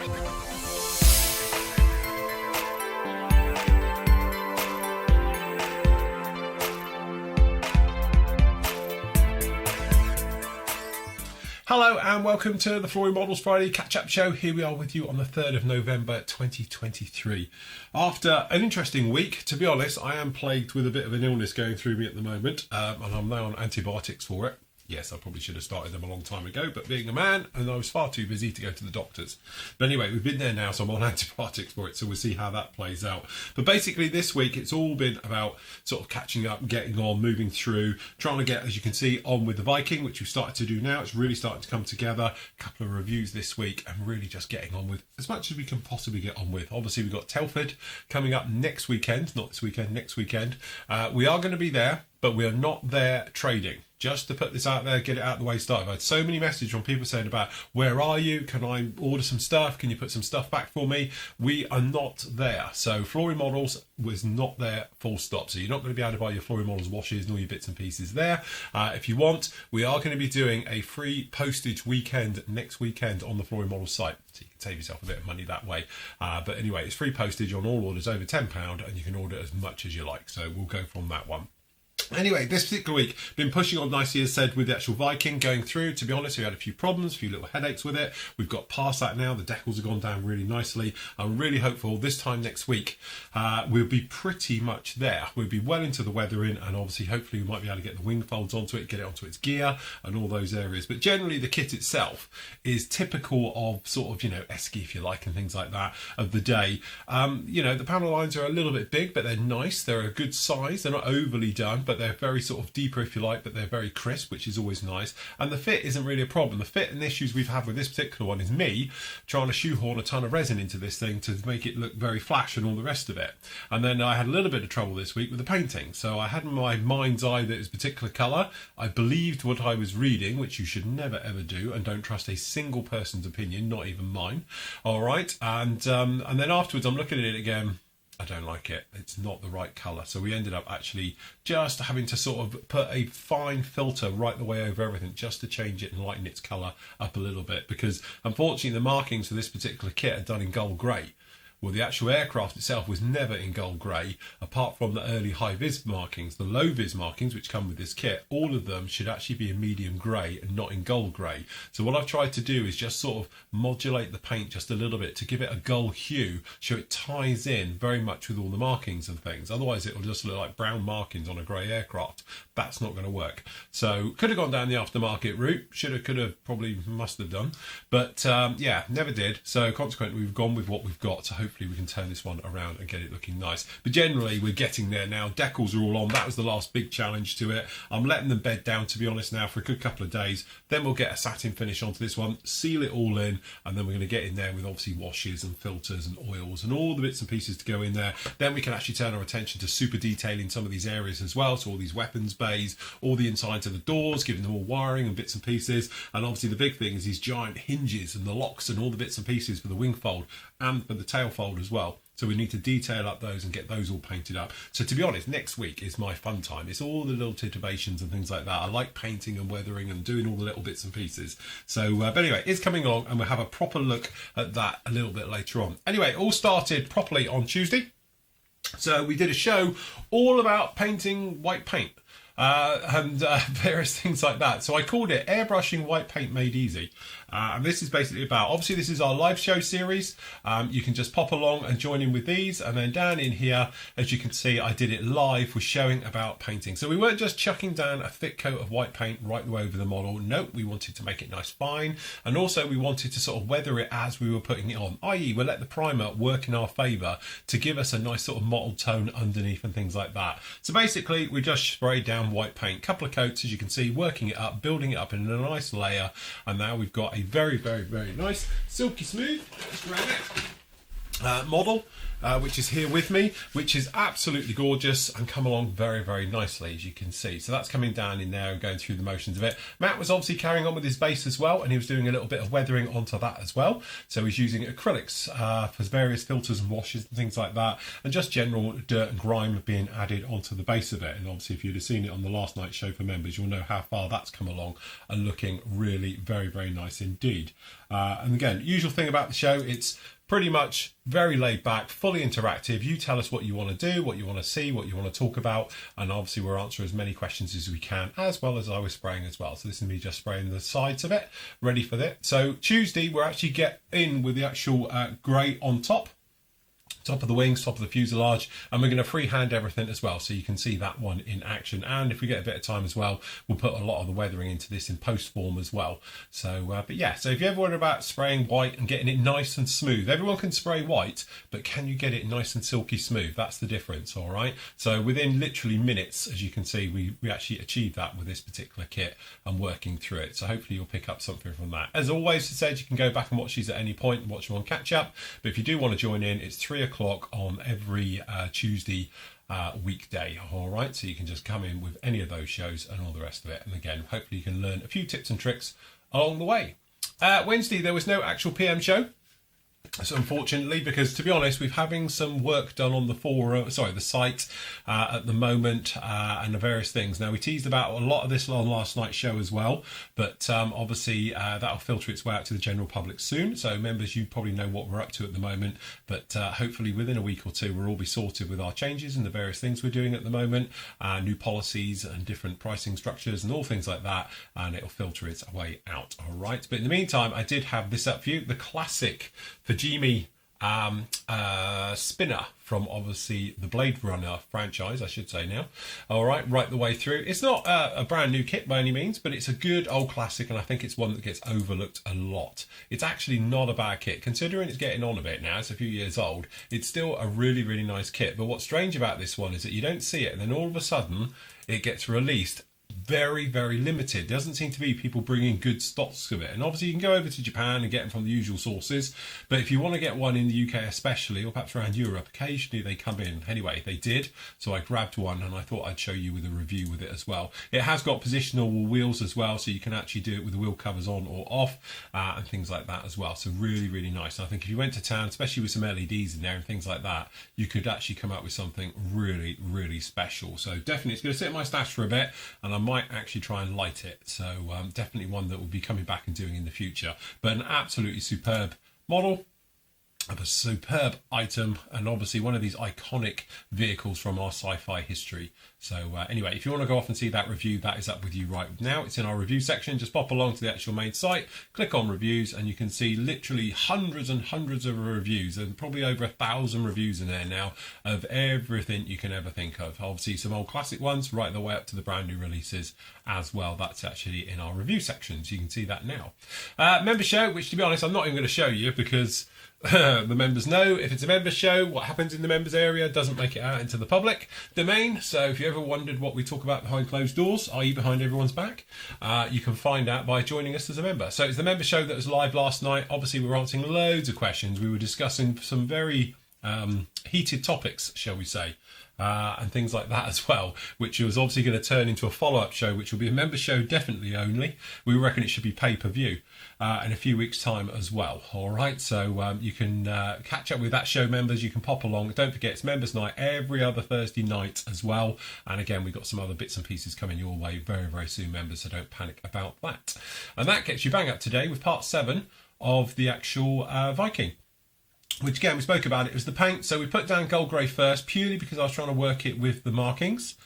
Hello and welcome to the Flory Models Friday catch-up show. Here we are with you on the 3rd of November 2023. After an interesting week, to be honest, I am plagued with a bit of an illness going through me at the moment, and I'm now on antibiotics for it. Yes, I probably should have started them a long time ago, but being a man, and I was far too busy to go to the doctors. But anyway, we've been there now, so I'm on antibiotics for it, so we'll see how that plays out. But basically this week, it's all been about sort of catching up, getting on, moving through, trying to get, as you can see, on with the Viking, which we've started to do now. It's really starting to come together. A couple of reviews this week, and really just getting on with as much as we can possibly get on with. Obviously, we've got Telford coming up next weekend, not this weekend, next weekend. We are going to be there, but we are not there trading. Just to put this out there, get it out of the way started. I've had so many messages from people saying about, where are you? Can I order some stuff? Can you put some stuff back for me? We are not there. So Flory Models was not there, full stop. So you're not going to be able to buy your Flory Models washes and all your bits and pieces there. If you want, we are going to be doing a free postage weekend next weekend on the Flory Models site. So you can save yourself a bit of money that way. But anyway, it's free postage on all orders over £10 and you can order as much as you like. So we'll go from that one. Anyway, this particular week, been pushing on nicely, as said, with the actual Viking going through. To be honest, we had a few problems, a few little headaches with it. We've got past that now. The decals have gone down really nicely. I'm really hopeful this time next week, we'll be pretty much there. We'll be well into the weathering, and obviously, hopefully, we might be able to get the wing folds onto it, get it onto its gear, and all those areas. But generally, the kit itself is typical of sort of, esky, if you like, and things like that of the day. The panel lines are a little bit big, but they're nice. They're a good size. They're not overly done, but they're very sort of deeper, if you like, but they're very crisp, which is always nice. And the fit isn't really a problem. The fit and issues we've had with this particular one is me trying to shoehorn a ton of resin into this thing to make it look very flash and all the rest of it. And then I had a little bit of trouble this week with the painting. So I had in my mind's eye that it was a particular colour. I believed what I was reading, which you should never ever do, and don't trust a single person's opinion, not even mine. All right. And then afterwards I'm looking at it again. I don't like it. It's not the right colour. So we ended up actually just having to sort of put a fine filter right the way over everything just to change it and lighten its colour up a little bit. Because unfortunately the markings for this particular kit are done in gold grey. Well, the actual aircraft itself was never in gold grey, apart from the early high-vis markings. The low-vis markings, which come with this kit, all of them should actually be in medium grey and not in gold grey. So what I've tried to do is just sort of modulate the paint just a little bit to give it a gold hue, so it ties in very much with all the markings and things. Otherwise, it will just look like brown markings on a grey aircraft. That's not going to work. So could have gone down the aftermarket route. Should have, could have, probably must have done. But yeah, never did. So consequently, we've gone with what we've got. So hopefully we can turn this one around and get it looking nice. But generally, we're getting there now. Decals are all on. That was the last big challenge to it. I'm letting them bed down, to be honest, now for a good couple of days. Then we'll get a satin finish onto this one, seal it all in, and then we're going to get in there with obviously washes and filters and oils and all the bits and pieces to go in there. Then we can actually turn our attention to super detailing some of these areas as well. So all these weapons bays, all the insides of the doors, giving them all wiring and bits and pieces. And obviously the big thing is these giant hinges and the locks and all the bits and pieces for the wing fold and for the tail fold as well. So we need to detail up those and get those all painted up. So to be honest, next week is my fun time. It's all the little titivations and things like that. I like painting and weathering and doing all the little bits and pieces. So, but anyway, it's coming along and we'll have a proper look at that a little bit later on. Anyway, it all started properly on Tuesday. So we did a show all about painting white paint. And various things like that. So I called it Airbrushing White Paint Made Easy. And this is basically about, obviously this is our live show series. You can just pop along and join in with these. And then down in here, as you can see, I did it live with showing about painting. So we weren't just chucking down a thick coat of white paint right the way over the model. Nope, we wanted to make it nice fine. And also we wanted to sort of weather it as we were putting it on. I.e. we'll let the primer work in our favour to give us a nice sort of mottled tone underneath and things like that. So basically we just sprayed down white paint, couple of coats, as you can see, working it up, building it up in a nice layer, and now we've got a very, very, very nice silky smooth, let's grab it, model. which is here with me, which is absolutely gorgeous and come along very, very nicely, as you can see. So that's coming down in there and going through the motions of it. Matt was obviously carrying on with his base as well, and he was doing a little bit of weathering onto that as well. So he's using acrylics for various filters and washes and things like that, and just general dirt and grime being added onto the base of it. And obviously if you'd have seen it on the last night's show for members, you'll know how far that's come along and looking really very, very nice indeed. And again, usual thing about the show, it's pretty much very laid back, fully interactive. You tell us what you want to do, what you want to see, what you want to talk about, and obviously we'll answer as many questions as we can, as well as I was spraying as well. So this is me just spraying the sides of it, ready for that. So Tuesday, we'll actually get in with the actual grey on top of the wings, top of the fuselage, and we're going to freehand everything as well, so you can see that one in action. And if we get a bit of time as well, we'll put a lot of the weathering into this in post form as well. So but yeah, so if you ever wonder about spraying white and getting it nice and smooth, everyone can spray white, but can you get it nice and silky smooth? That's the difference. All right, so within literally minutes, as you can see, we actually achieved that with this particular kit and working through it. So hopefully you'll pick up something from that. As always, I said, you can go back and watch these at any point and watch them on catch up, but if you do want to join in, it's 3 o'clock on every Tuesday weekday. All right, so you can just come in with any of those shows and all the rest of it, and again, hopefully you can learn a few tips and tricks along the way. Wednesday there was no actual PM show, so unfortunately, because to be honest, we're having some work done on the site at the moment, and the various things. Now, we teased about a lot of this on last night's show as well, but obviously that'll filter its way out to the general public soon. So members, you probably know what we're up to at the moment, but hopefully within a week or two we'll all be sorted with our changes and the various things we're doing at the moment, new policies and different pricing structures and all things like that, and it'll filter its way out. All right, but in the meantime, I did have this up for you, the classic Fujimi spinner from obviously the Blade Runner franchise, I should say now. All right the way through. It's not a brand new kit by any means, but it's a good old classic, and I think it's one that gets overlooked a lot. It's actually not a bad kit, considering it's getting on a bit now. It's a few years old. It's still a really, really nice kit. But what's strange about this one is that you don't see it, and then all of a sudden it gets released very, very limited. There doesn't seem to be people bringing good stocks of it, and obviously you can go over to Japan and get them from the usual sources, but if you want to get one in the UK especially, or perhaps around Europe, occasionally they come in. Anyway, they did, so I grabbed one and I thought I'd show you with a review with it as well. It has got positional wheels as well, so you can actually do it with the wheel covers on or off, and things like that as well. So really, really nice. And I think if you went to town, especially with some LEDs in there and things like that, you could actually come up with something really, really special. So definitely it's going to sit in my stash for a bit, and I might actually try and light it. So definitely one that we'll be coming back and doing in the future. But an absolutely superb model of a superb item, and obviously one of these iconic vehicles from our sci-fi history. So anyway, if you want to go off and see that review, that is up with you right now. It's in our review section. Just pop along to the actual main site, click on reviews, and you can see literally hundreds and hundreds of reviews, and probably over 1,000 reviews in there now of everything you can ever think of. Obviously some old classic ones right the way up to the brand new releases as well. That's actually in our review section, so you can see that now. Member show, which to be honest I'm not even going to show you, because the members know if it's a member show, what happens in the members area doesn't make it out into the public domain. So if you ever wondered what we talk about behind closed doors, i.e. behind everyone's back, you can find out by joining us as a member. So it's the member show that was live last night. Obviously we were answering loads of questions. We were discussing some very heated topics, shall we say, and things like that as well, which was obviously going to turn into a follow-up show, which will be a member show definitely only. We reckon it should be pay-per-view in a few weeks' time as well. All right, so you can catch up with that show, members. You can pop along. Don't forget, it's members' night every other Thursday night as well. And again, we've got some other bits and pieces coming your way very, very soon, members, so don't panic about that. And that gets you bang up today with part 7 of the actual Viking, which again we spoke about. It was the paint, so we put down gold grey first purely because I was trying to work it with the markings,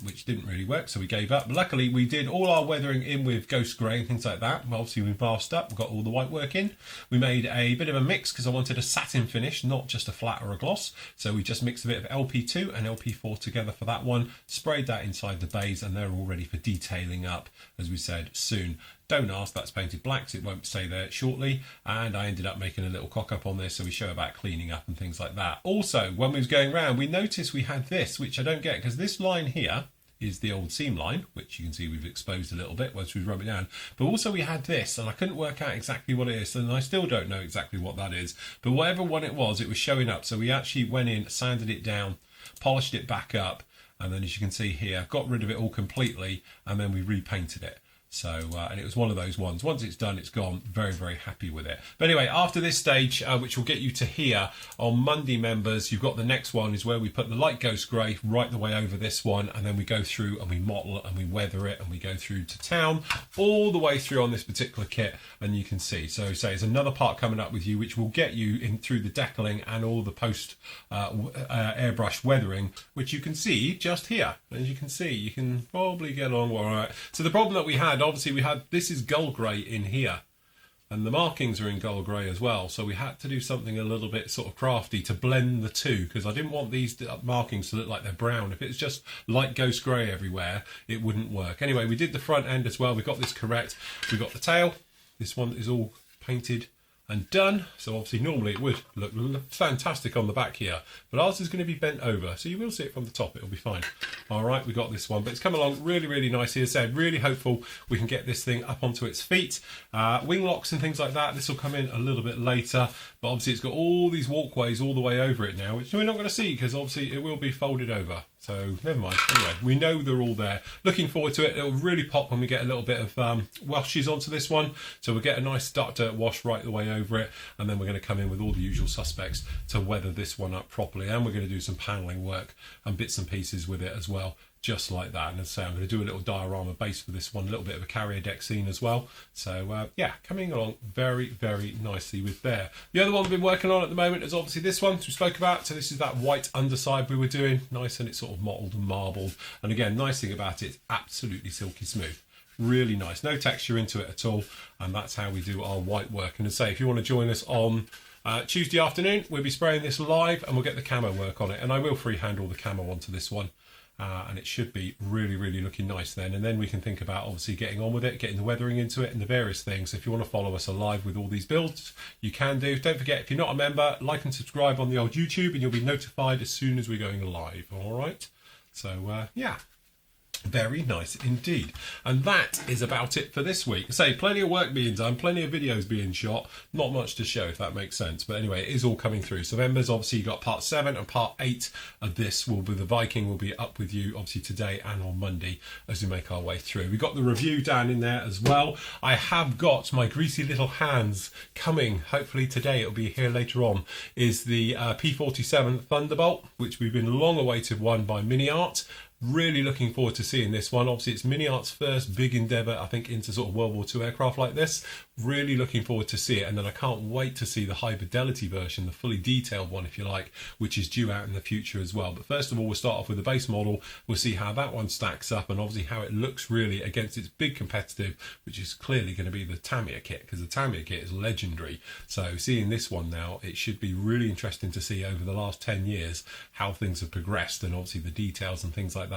which didn't really work, so we gave up. But luckily we did all our weathering in with ghost grey and things like that. Well, obviously we masked up, we got all the white work in. We made a bit of a mix because I wanted a satin finish, not just a flat or a gloss, so we just mixed a bit of LP2 and LP4 together for that one, sprayed that inside the bays, and they're all ready for detailing up, as we said, soon. Don't ask, that's painted black, so it won't stay there shortly. And I ended up making a little cock up on this, so we show about cleaning up and things like that. Also, when we was going around, we noticed we had this, which I don't get, because this line here is the old seam line, which you can see we've exposed a little bit once we rub it down. But also we had this, and I couldn't work out exactly what it is, and I still don't know exactly what that is. But whatever one it was showing up. So we actually went in, sanded it down, polished it back up, and then as you can see here, got rid of it all completely, and then we repainted it. So, and it was one of those ones. Once it's done, it's gone. Very, very happy with it. But anyway, after this stage, which will get you to here, on Monday, members, you've got the next one is where we put the light ghost grey right the way over this one, and then we go through and we model and we weather it, and we go through to town, all the way through on this particular kit, and you can see. So there's another part coming up with you, which will get you in through the decaling and all the post airbrush weathering, which you can see just here. As you can see, you can probably get along all right. So the problem that we had, obviously we had, this is gold grey in here, and the markings are in gold grey as well, so we had to do something a little bit sort of crafty to blend the two, because I didn't want these markings to look like they're brown. If it's just light ghost grey everywhere, it wouldn't work. Anyway, we did the front end as well. We got this correct. We got the tail. This one is all painted and done. So obviously normally it would look fantastic on the back here, but ours is going to be bent over, so you will see it from the top. It'll be fine. All right, we got this one, but it's come along really, really nicely. As I said, really hopeful we can get this thing up onto its feet. Wing locks and things like that, this will come in a little bit later, but obviously it's got all these walkways all the way over it now, which we're not going to see because obviously it will be folded over. So never mind. Anyway, we know they're all there. Looking forward to it. It'll really pop when we get a little bit of washes onto this one. So we'll get a nice dark dirt wash right the way over it, and then we're going to come in with all the usual suspects to weather this one up properly. And we're going to do some paneling work and bits and pieces with it as well, just like that. And as I say, I'm going to do a little diorama base for this one, a little bit of a carrier deck scene as well. So yeah, coming along very, very nicely with there. The other one we've been working on at the moment is obviously this one we spoke about. So this is that white underside we were doing, nice, and it's sort of mottled and marbled. And again, nice thing about it, it's absolutely silky smooth. Really nice, no texture into it at all. And that's how we do our white work. And as I say, if you want to join us on Tuesday afternoon, we'll be spraying this live and we'll get the camo work on it. And I will freehand all the camo onto this one. And it should be really, really looking nice then. And then we can think about obviously getting on with it, getting the weathering into it and the various things. If you want to follow us alive with all these builds, you can do. Don't forget, if you're not a member, like and subscribe on the old YouTube and you'll be notified as soon as we're going live. All right. So, yeah. Very nice indeed. And that is about it for this week. Say, plenty of work being done, plenty of videos being shot, not much to show, if that makes sense. But anyway, it is all coming through. So members, obviously you got part 7 and part 8 of this will be, the Viking will be up with you obviously today and on Monday as we make our way through. We got the review down in there as well. I have got my greasy little hands coming, hopefully today, it'll be here later on, is the P47 Thunderbolt, which we've been long awaited one by Mini Art. Really looking forward to seeing this one. Obviously it's Mini Art's first big endeavour, I think, into sort of World War II aircraft like this. Really looking forward to see it, and then I can't wait to see the high fidelity version, the fully detailed one if you like, which is due out in the future as well. But first of all, we'll start off with the base model. We'll see how that one stacks up and obviously how it looks really against its big competitive, which is clearly going to be the Tamiya kit, because the Tamiya kit is legendary. So seeing this one now, it should be really interesting to see over the last 10 years how things have progressed, and obviously the details and things like that.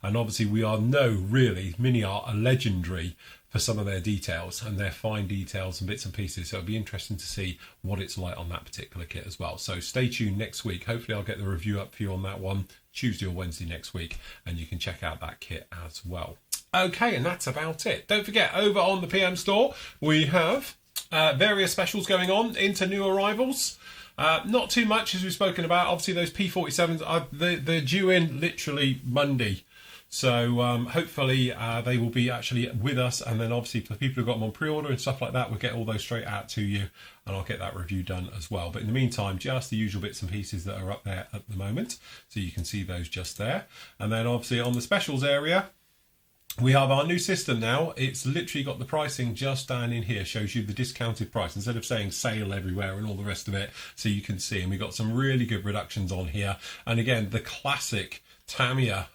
And obviously we really, Mini Art are legendary for some of their details and their fine details and bits and pieces. So it'll be interesting to see what it's like on that particular kit as well. So stay tuned next week. Hopefully I'll get the review up for you on that one Tuesday or Wednesday next week, and you can check out that kit as well. Okay, and that's about it. Don't forget, over on the PM store, we have various specials going on into new arrivals. Not too much, as we've spoken about. Obviously, those P47s, they're due in literally Monday. So hopefully they will be actually with us. And then obviously for people who've got them on pre-order and stuff like that, we'll get all those straight out to you. And I'll get that review done as well. But in the meantime, just the usual bits and pieces that are up there at the moment. So you can see those just there. And then obviously on the specials area, we have our new system now. It's literally got the pricing just down in here, shows you the discounted price instead of saying sale everywhere and all the rest of it, so you can see. And we've got some really good reductions on here. And again, the classic Tamiya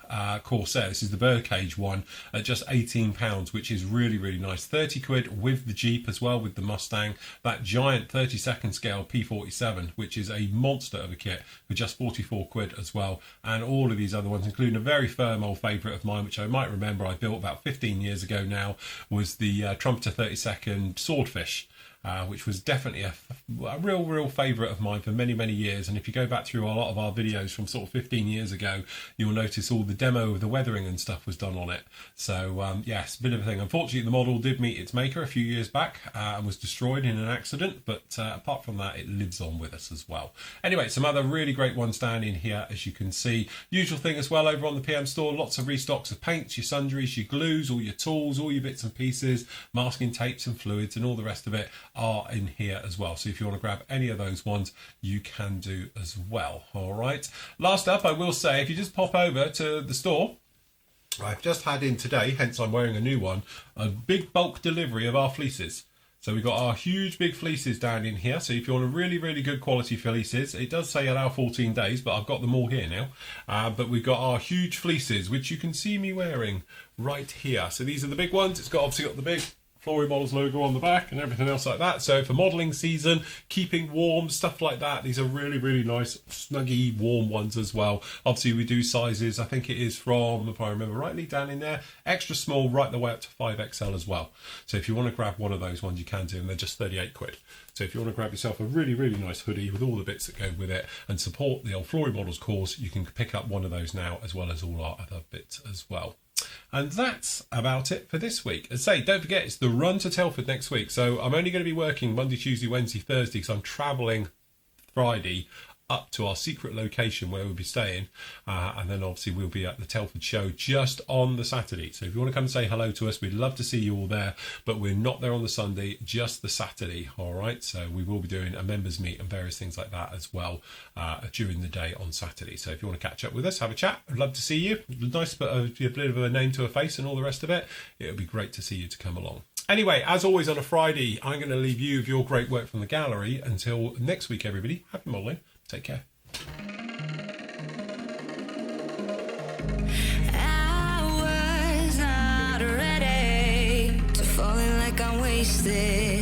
Corsair, this is the birdcage one, at just £18, which is really, really nice. 30 quid with the Jeep as well, with the Mustang. That giant 32nd scale P47, which is a monster of a kit, for just 44 quid as well. And all of these other ones, including a very firm old favourite of mine, which I might remember I built about 15 years ago now, was the Trumpeter 32nd Swordfish. which was definitely a real favourite of mine for many years. And if you go back through a lot of our videos from sort of 15 years ago, you'll notice all the demo of the weathering and stuff was done on it. So yes, a bit of a thing. Unfortunately, the model did meet its maker a few years back and was destroyed in an accident, but apart from that, it lives on with us as well. Anyway, some other really great ones down in here, as you can see. Usual thing as well over on the PM store, lots of restocks of paints, your sundries, your glues, all your tools, all your bits and pieces, masking tapes and fluids and all the rest of it are in here as well. So if you want to grab any of those ones, you can do as well. All right. Last up, I will say, if you just pop over to the store, I've just had in today, hence I'm wearing a new one, a big bulk delivery of our fleeces. So we've got our huge big fleeces down in here. So if you want a really good quality fleeces, it does say allow 14 days, but I've got them all here now. But we've got our huge fleeces, which you can see me wearing right here. So these are the big ones. It's obviously got the big Flory Models logo on the back and everything else like that. So for modelling season, keeping warm, stuff like that, these are really nice, snuggy, warm ones as well. Obviously we do sizes, I think it is from, if I remember rightly, down in there, extra small right the way up to 5XL as well. So if you want to grab one of those ones, you can do, and they're just 38 quid. So if you want to grab yourself a really nice hoodie with all the bits that go with it and support the old Flory Models course, you can pick up one of those now, as well as all our other bits as well. And that's about it for this week. As I say, don't forget, it's the run to Telford next week. So I'm only going to be working Monday, Tuesday, Wednesday, Thursday, because I'm travelling Friday up to our secret location where we'll be staying. And then obviously we'll be at the Telford show just on the Saturday. So if you want to come and say hello to us, we'd love to see you all there. But we're not there on the Sunday, just the Saturday. All right. So we will be doing a members meet and various things like that as well during the day on Saturday. So if you want to catch up with us, have a chat. I'd love to see you. Nice bit of a name to a face and all the rest of it. It would be great to see you to come along. Anyway, as always on a Friday, I'm going to leave you with your great work from the gallery. Until next week, everybody. Happy modelling. Take care. I was not ready to falling like I'm wasted.